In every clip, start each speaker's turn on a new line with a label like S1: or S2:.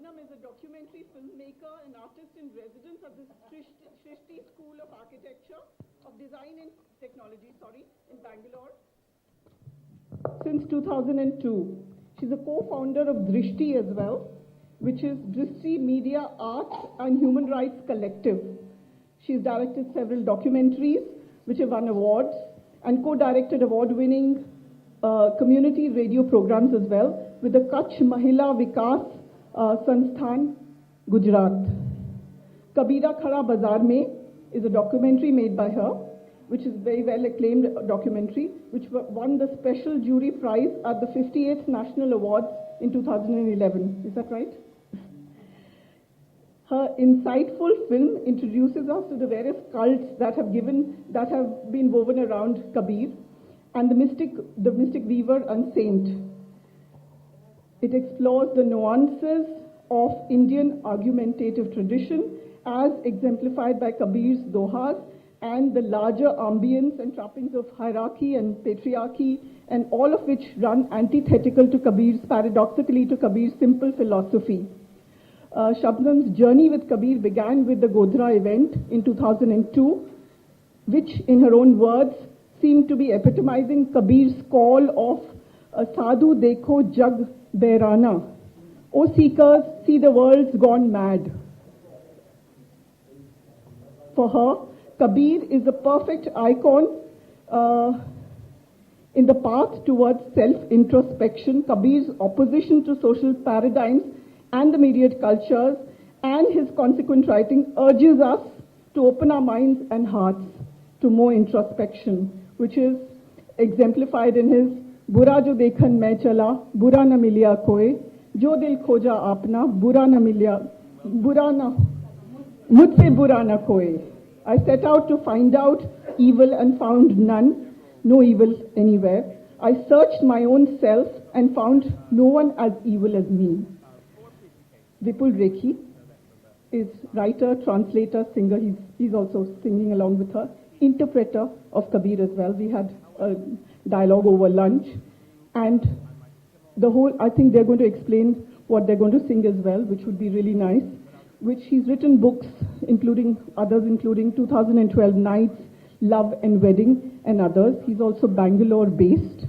S1: Shabnam is a documentary filmmaker and artist in residence at the Srishti School of Architecture, of Design and Technology, in Bangalore since 2002. She's a co-founder of Drishti as well, which is Drishti Media Arts and Human Rights Collective. She's directed several documentaries which have won awards and co-directed award-winning community radio programs as well with the Kutch Mahila Vikas Sansthan, Gujarat. Kabira Khara Bazaar Mein is a documentary made by her, which is very well acclaimed documentary, which won the special jury prize at the 58th National Awards in 2011. Is that right? Her insightful film introduces us to the various cults that have been woven around Kabir and the mystic weaver and saint. It explores the nuances of Indian argumentative tradition as exemplified by Kabir's dohas and the larger ambience and trappings of hierarchy and patriarchy, and all of which run paradoxically to Kabir's simple philosophy. Shabnam's journey with Kabir began with the Godhra event in 2002, which, in her own words, seemed to be epitomizing Kabir's call of Sadhu Dekho Jag Bairana. O seekers, see the world's gone mad. For her, Kabir is the perfect icon in the path towards self-introspection. Kabir's opposition to social paradigms and the immediate cultures, and his consequent writing urges us to open our minds and hearts to more introspection, which is exemplified in his Bura jo dekhan main chala, bura na milya koe, jo dil khoja apna, bura na milya, mujhse bura na koe. I set out to find out evil and found none, no evil anywhere. I searched my own self and found no one as evil as me. Vipul Rekhi is writer, translator, singer. He's also singing along with her. Interpreter of Kabir as well. We had a dialogue over lunch. And I think they're going to explain what they're going to sing as well, which would be really nice. Which he's written books, including 2012 Nights, Love and Wedding, and others. He's also Bangalore based.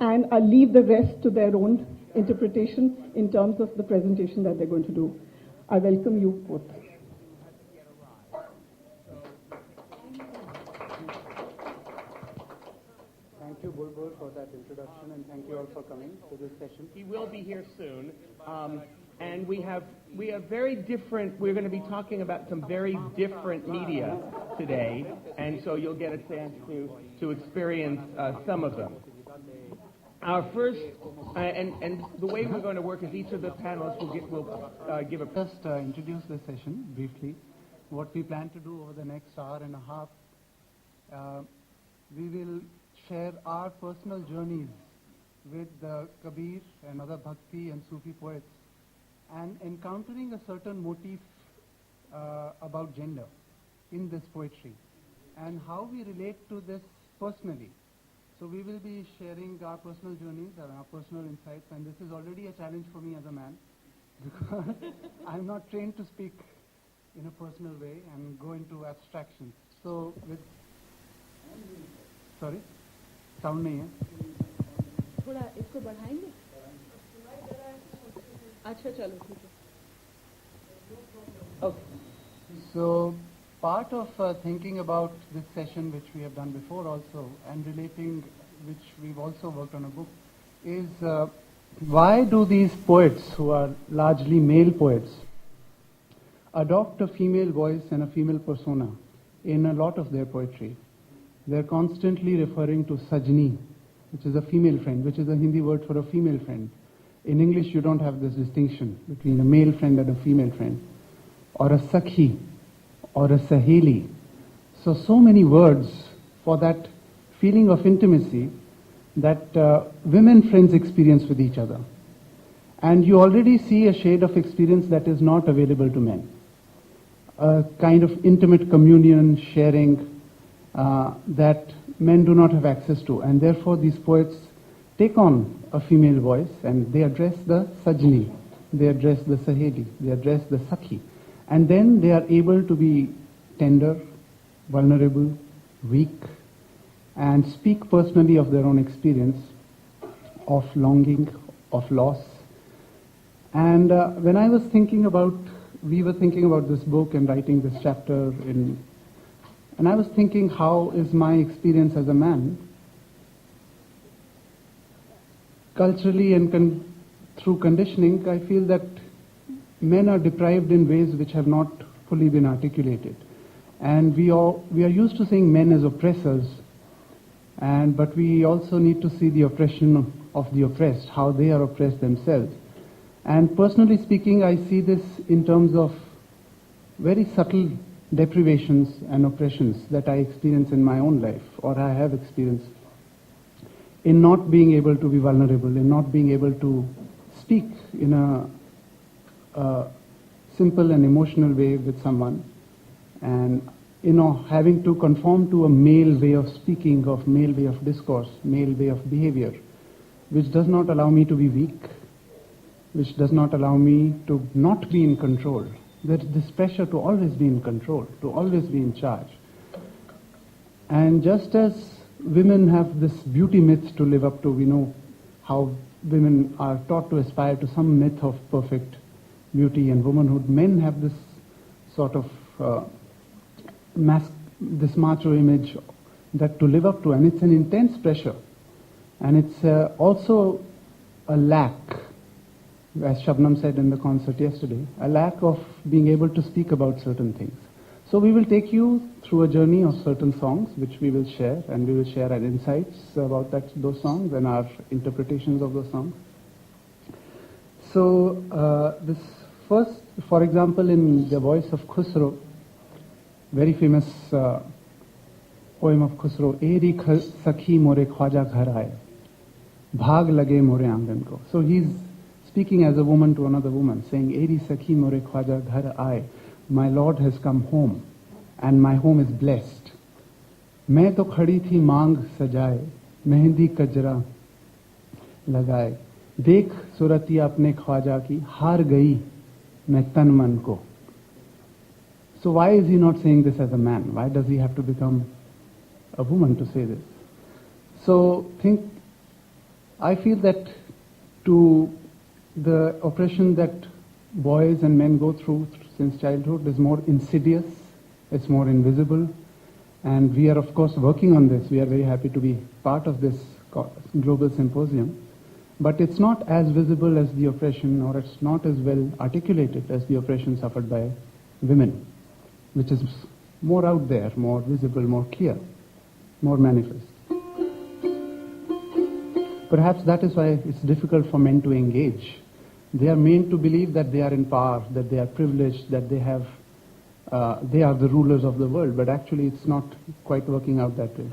S1: And I'll leave the rest to their own interpretation in terms of the presentation that they're going to do. I welcome you both.
S2: Thank you, Bulbul, for that introduction, and thank you all for coming to this session.
S3: He will be here soon. And we have very different, we're going to be talking about some very different media today, and so you'll get a chance to experience some of them. Our first, and the way we're going to work is each of the panelists will give a...
S2: Just introduce this session briefly. What we plan to do over the next hour and a half, we will share our personal journeys with Kabir and other Bhakti and Sufi poets, and encountering a certain motif about gender in this poetry and how we relate to this personally. So we will be sharing our personal journeys and our personal insights, and this is already a challenge for me as a man because I'm not trained to speak in a personal way and go into abstractions. So with... Sorry? Sound nahi hai?
S1: थोड़ा इसको बढ़ाएंगे? अच्छा चलो ठीक है.
S2: Okay. So part of thinking about this session, which we have done before also, and relating, which we've also worked on a book, is why do these poets, who are largely male poets, adopt a female voice and a female persona in a lot of their poetry? They're constantly referring to Sajni, which is a female friend, which is a Hindi word for a female friend. In English, you don't have this distinction between a male friend and a female friend, or a Sakhi, or a Saheli. So many words for that feeling of intimacy that women friends experience with each other. And you already see a shade of experience that is not available to men. A kind of intimate communion, sharing that men do not have access to. And therefore these poets take on a female voice and they address the Sajni, they address the Saheli, they address the Sakhi. And then they are able to be tender, vulnerable, weak, and speak personally of their own experience, of longing, of loss. And when I was thinking about, we were thinking about this book and writing this chapter, and I was thinking, how is my experience as a man? Culturally and through conditioning, I feel that men are deprived in ways which have not fully been articulated. And we are used to seeing men as oppressors, but we also need to see the oppression of the oppressed, how they are oppressed themselves. And personally speaking, I see this in terms of very subtle deprivations and oppressions that I experience in my own life, or I have experienced, in not being able to be vulnerable, in not being able to speak in a simple and emotional way with someone, and having to conform to a male way of speaking, of male way of discourse, male way of behavior, which does not allow me to be weak, which does not allow me to not be in control. There's this pressure to always be in control, to always be in charge. And just as women have this beauty myth to live up to, we know how women are taught to aspire to some myth of perfect beauty and womanhood. Men have this sort of this macho image that to live up to, and it's an intense pressure. And it's also a lack, as Shabnam said in the concert yesterday, a lack of being able to speak about certain things. So we will take you through a journey of certain songs which we will share, and we will share our insights about those songs and our interpretations of those songs. So this first, for example, in the voice of Khusro, very famous poem of Khusro, Eri Sakhi More Khwaja Ghar Aaye, Bhag Lage More Angan Ko. So he's speaking as a woman to another woman, saying, Eri Sakhi More Khwaja Ghar Aaye, my Lord has come home, and my home is blessed. मैं तो खड़ी थी मांग सजाए, मेहंदी कजरा लगाए, देख सूरतिया अपने ख्वाजा की, हार गई मैं तन मन को. So why is he not saying this as a man? Why does he have to become a woman to say this? So I feel that to the oppression that boys and men go through since childhood is more insidious, it's more invisible, and we are of course working on this. We are very happy to be part of this global symposium, but it's not as visible as the oppression, or it's not as well articulated as the oppression suffered by women, which is more out there, more visible, more clear, more manifest. Perhaps that is why it's difficult for men to engage. They are made to believe that they are in power, that they are privileged, that they are the rulers of the world, but actually it's not quite working out that way.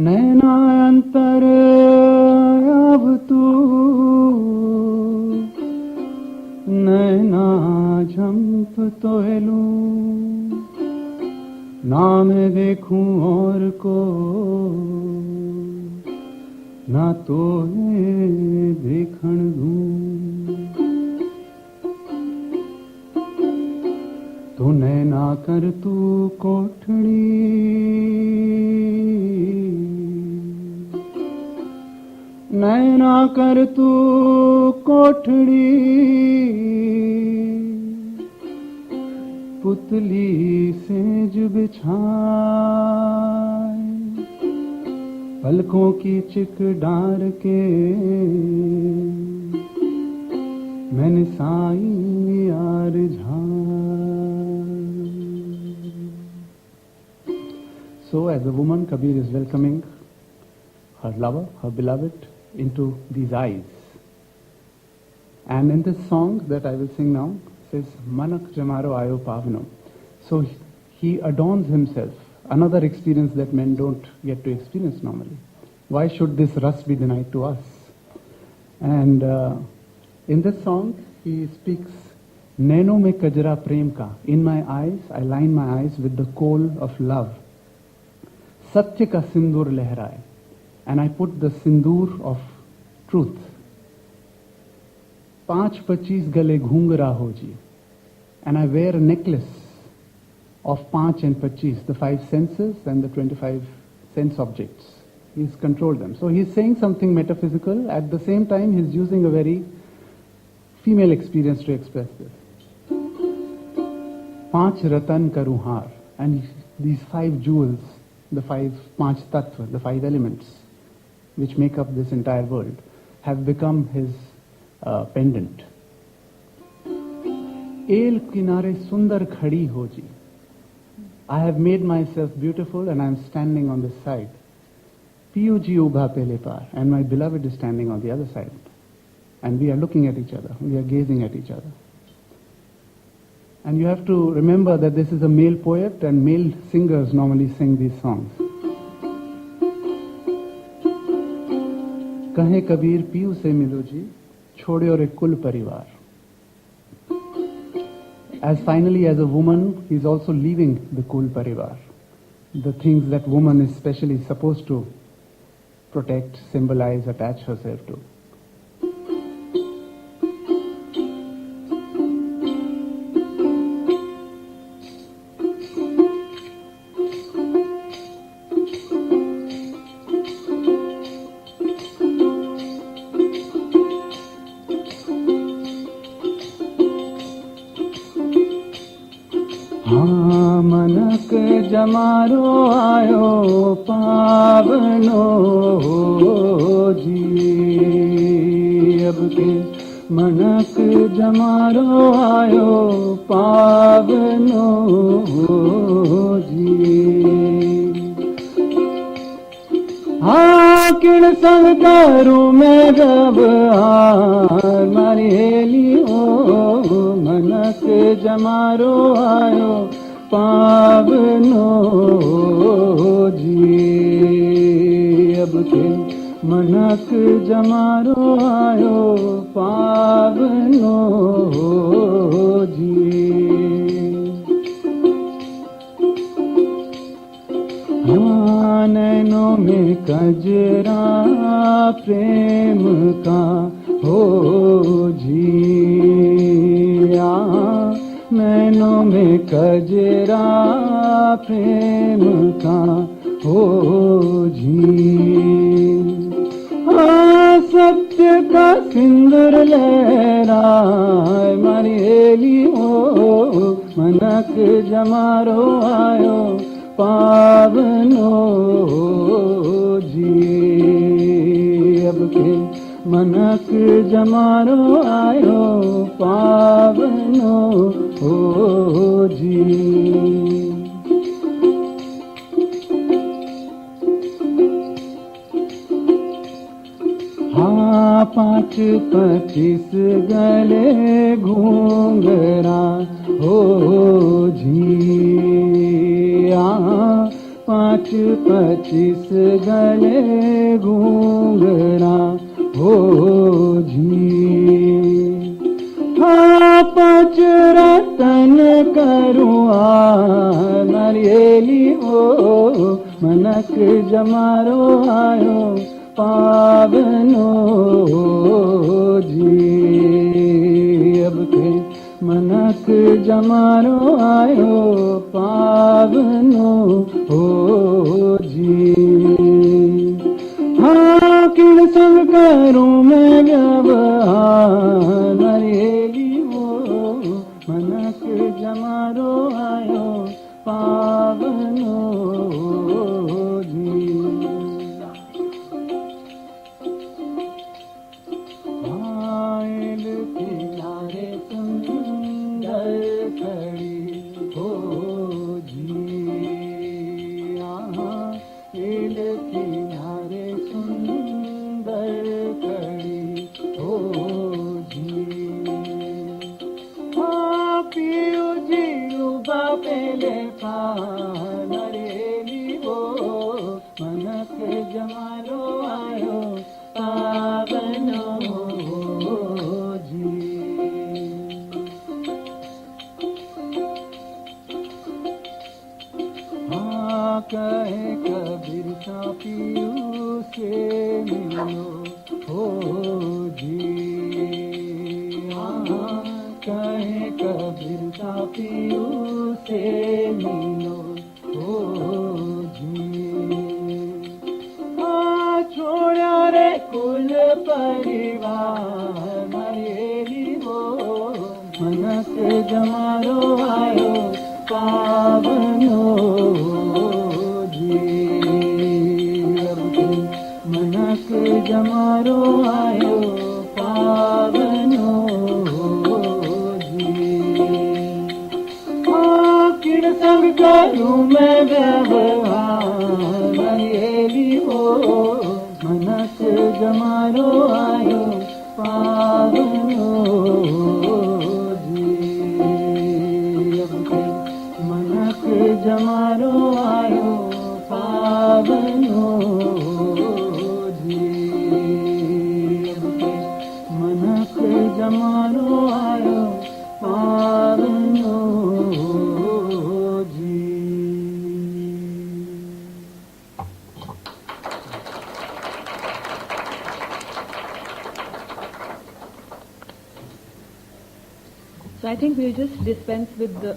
S2: नैना अंतर अब तू नैना झंप तो लूं ना मैं देखूं और को ना तो देखण दूं तो नैना कर तू कोठड़ी नैना कर तू कोठड़ी पुतली सेज बिछाए पलकों की चिक डार के मैंने साई यार झार. So as a woman, Kabir is welcoming her lover, her beloved, into these eyes. And in this song that I will sing now, says, Manak Jamaro Ayo Pavano. So he adorns himself, another experience that men don't get to experience normally. Why should this rust be denied to us? And in this song, he speaks, Naino me kajra prem ka. In my eyes, I line my eyes with the coal of love. सत्य का सिंदूर लहराए, and I put the sindoor of truth. 5-25 गले घूंघरा हो जी, and I wear a necklace of 5 and 25, the 5 senses and the 25 sense objects. He's controlled them. So he's saying something metaphysical. At the same time, he's using a very female experience to express this. 5 ratan karu haar, and these 5 jewels, the 5 tattva, the 5 elements which make up this entire world, have become his pendant. El kinare sundar khadi ho ji. I have made myself beautiful and I am standing on this side. Piyu ji ubha pele par, and my beloved is standing on the other side. And we are looking at each other, we are gazing at each other. And you have to remember that this is a male poet, and male singers normally sing these songs. Kahe kabir piyu se milo ji, chhode aur ek kul parivar. As finally, as a woman, he is also leaving the kul parivar, the things that woman is specially supposed to protect, symbolize, attach herself to. मनक जमारो आयो पावनो जी, अब के मनक जमारो आयो पावनो जी। हाँ किण संग करूं मैं व्यवहार, मारी हेली ओ मनक जमारो आयो पावनो जी, अब के मनक जमारो आयो पावनो जी। हाँ नैनों में कजरा प्रेम का हो जी, नैनों में कजरा प्रेम का हो जी। हाँ सत्य का सिंदूर लहराए, मारी हेली हो मनक जमारो आयो पावनो जी, अब के मनक जमारो आयो पावनो जी। हाँ 5-25 गले घूंघरा हो जी, 5-25 गले घूंघरा हो जी। हाँ 5 रतन करूँ नरियली हो, मनक जमारो आयो पावनो जी, अब के मनक जमारो आयो पावनो जी। हाँ किण संग करूं मैं व्यवहार, नरेली हो मनक जमारो आयो पावनो जी। आयल किनारे सुंदर खड़ी हो जी, आयल किनारे सुंदर खड़ी हो जी। हाँ पियो जी उबा पेले नरेली हो मनक जमारो आयो पावनो जी। हाँ कहे कबीर सापियू से मिलो हो जी कहे कबीर सापियू से मिलो हो जी छोड़ा रे कुल परिवार मरेली हो मनक जमारो आयो पावनो जी मनक जमारो आयो पावनो जी किन संग करूं मैं व्यवहार मरेली हो मनक जमारो आयो पावनो जी मनक जमारो आयो पावनो जी मनक जमारो आयो पावनो जी
S4: So I think we'll just dispense with the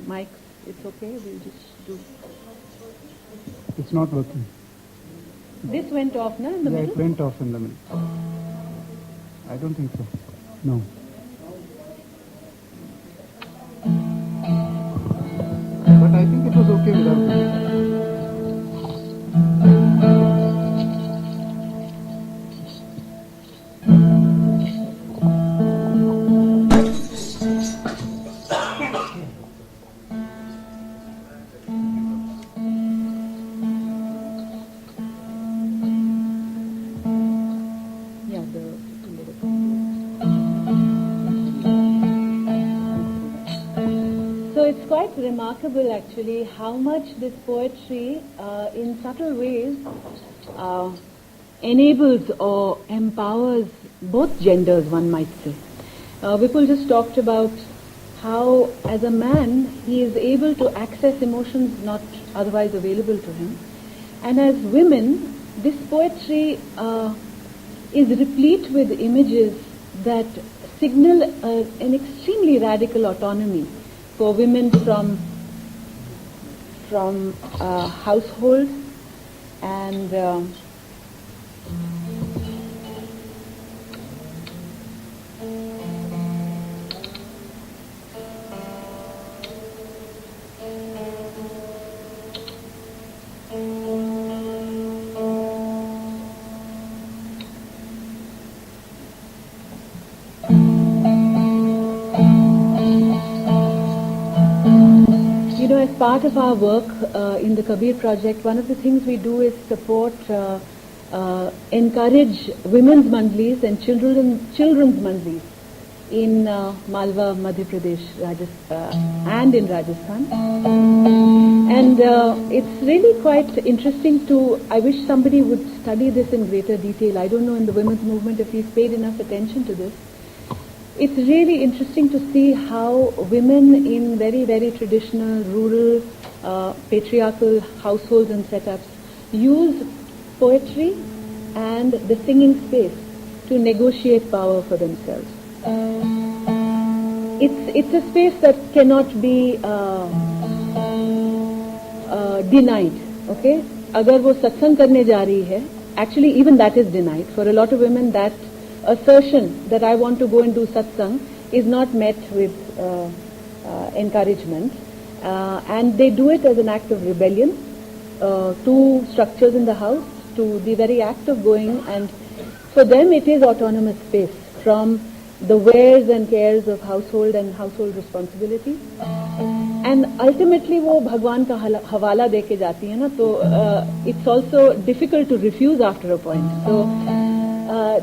S4: mics. It's okay. We'll just do.
S2: It's not working.
S4: This went off, na, in the
S2: Yeah,
S4: middle?
S2: it went off in the middle. I don't think so. No. But I think it was okay without it.
S4: Yeah, the So it's quite remarkable actually how much this poetry in subtle ways enables or empowers both genders, one might say. Vipul just talked about how as a man he is able to access emotions not otherwise available to him, and as women this poetry is replete with images that signal an extremely radical autonomy for women from households and as part of our work in the Kabir project, one of the things we do is support, encourage women's mandlis and children's mandlis in Malwa, Madhya Pradesh, and in Rajasthan. And it's really quite interesting I wish somebody would study this in greater detail. I don't know in the women's movement if we've paid enough attention to this. It's really interesting to see how women in very, very traditional, rural, patriarchal households and setups use poetry and the singing space to negotiate power for themselves. It's a space that cannot be denied, okay? Agar wo satsang karne ja rahi hai, actually even that is denied. For a lot of women, that assertion that I want to go and do satsang is not met with encouragement, and they do it as an act of rebellion to structures in the house, to the very act of going, and for them it is autonomous space from the wares and cares of household and household responsibility. And ultimately वो भगवान का हवाला दे के जाती है ना, तो it's also difficult to refuse after a point. So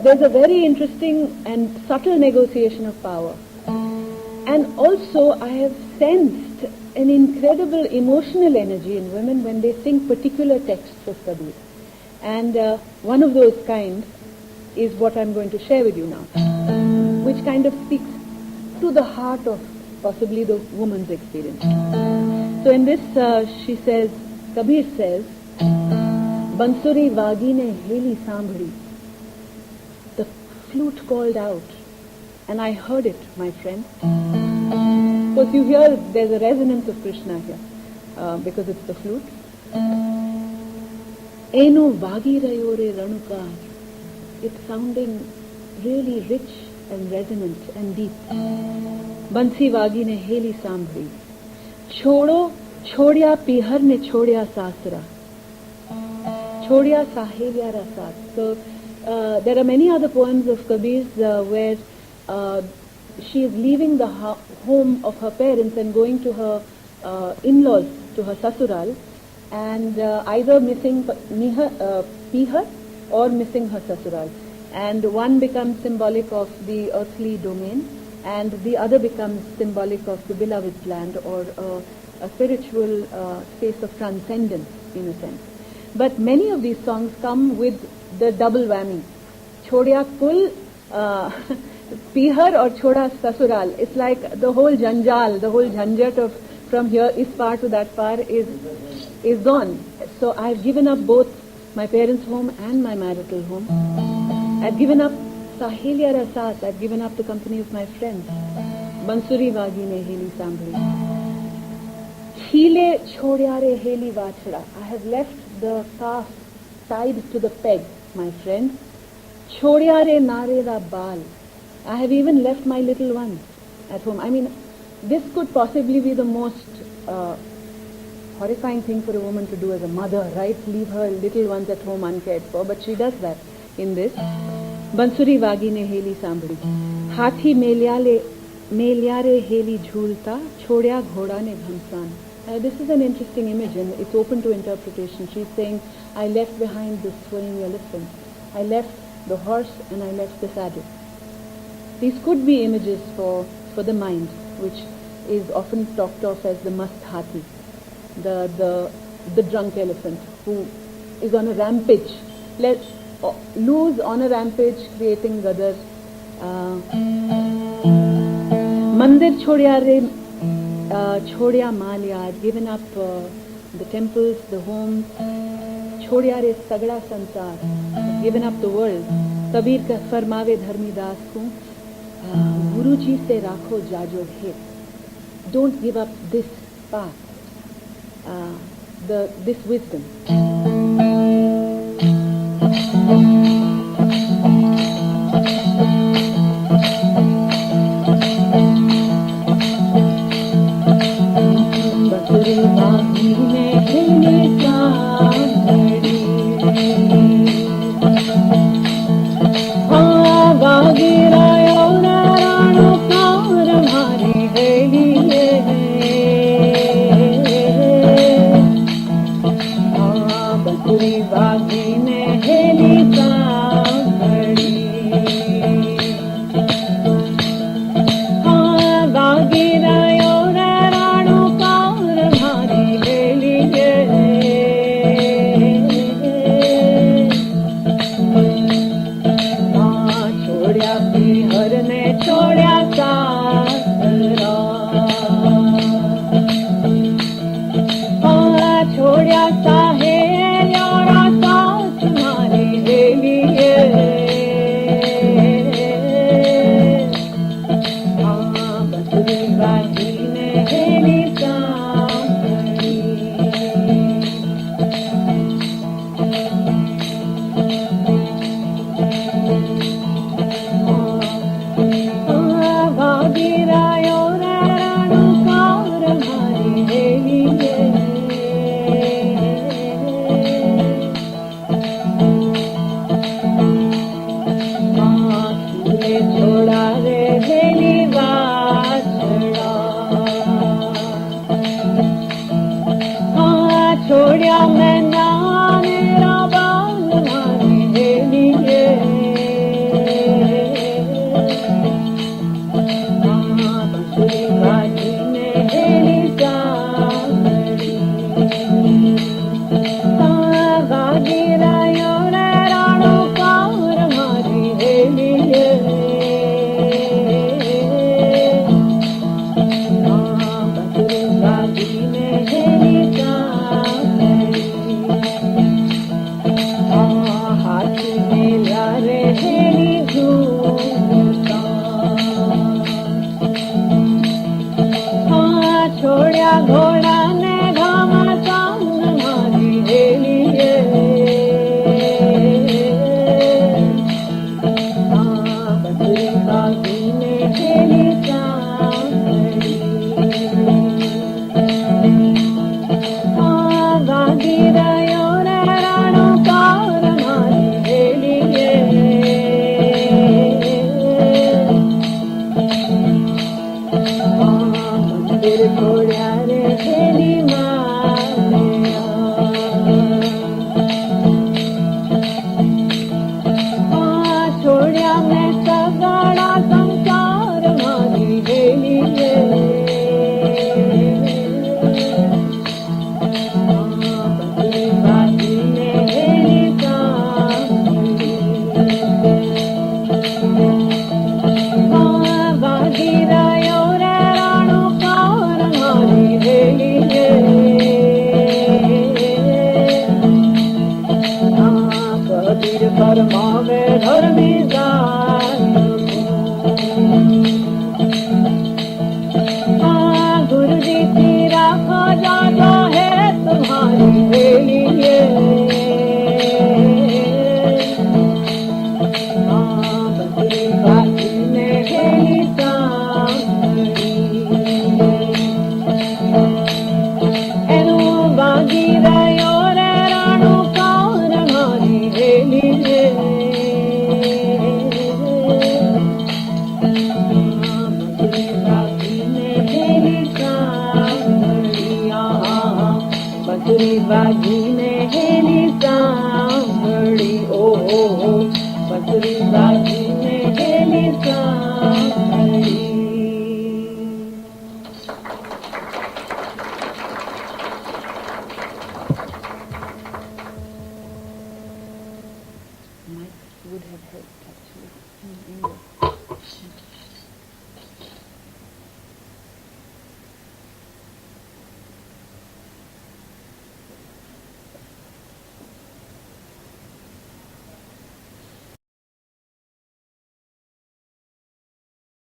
S4: there's a very interesting and subtle negotiation of power. And also I have sensed an incredible emotional energy in women when they sing particular texts of Kabir. And one of those kinds is what I'm going to share with you now, which kind of speaks to the heart of possibly the woman's experience. So in this she says, Kabir says, Bansuri Vagi ne heli sambhadi. The flute called out, and I heard it, my friend. Of course, you hear there's a resonance of Krishna here, because it's the flute. Eno Vagi Rayore Ranukar. It's sounding really rich and resonant and deep. Bansi Vagi ne heli sambhadi. Chodo Chodya Pihar ne chodya sasra. Chodya sahelya rasat. So there are many other poems of Kabir's where she is leaving the home of her parents and going to her in-laws, to her sasural, and either missing Pihar or missing her sasural. And one becomes symbolic of the earthly domain, and the other becomes symbolic of the beloved's land, or a spiritual space of transcendence, in a sense. But many of these songs come with the double whammy. Chodya Kul, Pihar or Choda Sasural. It's like the whole janjal, the whole jhanjat of from here, is far to that far, is gone. So I've given up both my parents' home and my marital home. I've given up Sahelya Rasat. I've given up the company of my friends. Bansuri Vagi ne heli sambhadi. Chile chodyare heli vachda. I have left the calf tied to the peg, my friend. Chodyare nareda bal. I have even left my little ones at home. I mean, this could possibly be the most horrifying thing for a woman to do as a mother, right? Leave her little ones at home uncared for, but she does that in this. Bansuri Vagi ne heli sambhadi. Hathi melyare heli jhulta, chodya ghoda ne ghamsan. This is an interesting image, and it's open to interpretation. She's saying, I left behind the swaying elephant. I left the horse and I left the saddle. These could be images for the mind, which is often talked of as the mast hathi, the drunk elephant who is on a rampage, loose on a rampage, creating gadar. Mandir Chodya Malya. I've given up the temples, the homes. Chodya re sagda sansar. I've given up the world. Kabir ka farmave dharmi das ko, Guru ji se rakho jajo bhet. Don't give up this path, this wisdom. छोड्या घोडाने घामाचांग मारी हेलिये बसरी बागीने heli चांदणी गागी रयो रे राणूकार मारी हेलिये मंदिर छोड्या रे heli माया छोड्या मैं सगळा संसार मारी हेलिये बसरी बागीने हेली चांदणी गागी रयो रे राणूकार मारी हेलिये कबीर फरमावे धर्मी गुरु जी की राखो जाता है तुम्हारी हेलिये बसरी बागीने हेली चांदणी एनु बागी रयो रे राणूकार मारी हेलिये बसरी बागीने heli Chandni Basri बागीने heli Chandni O Basri बागीने heli Chandni would have helped actually.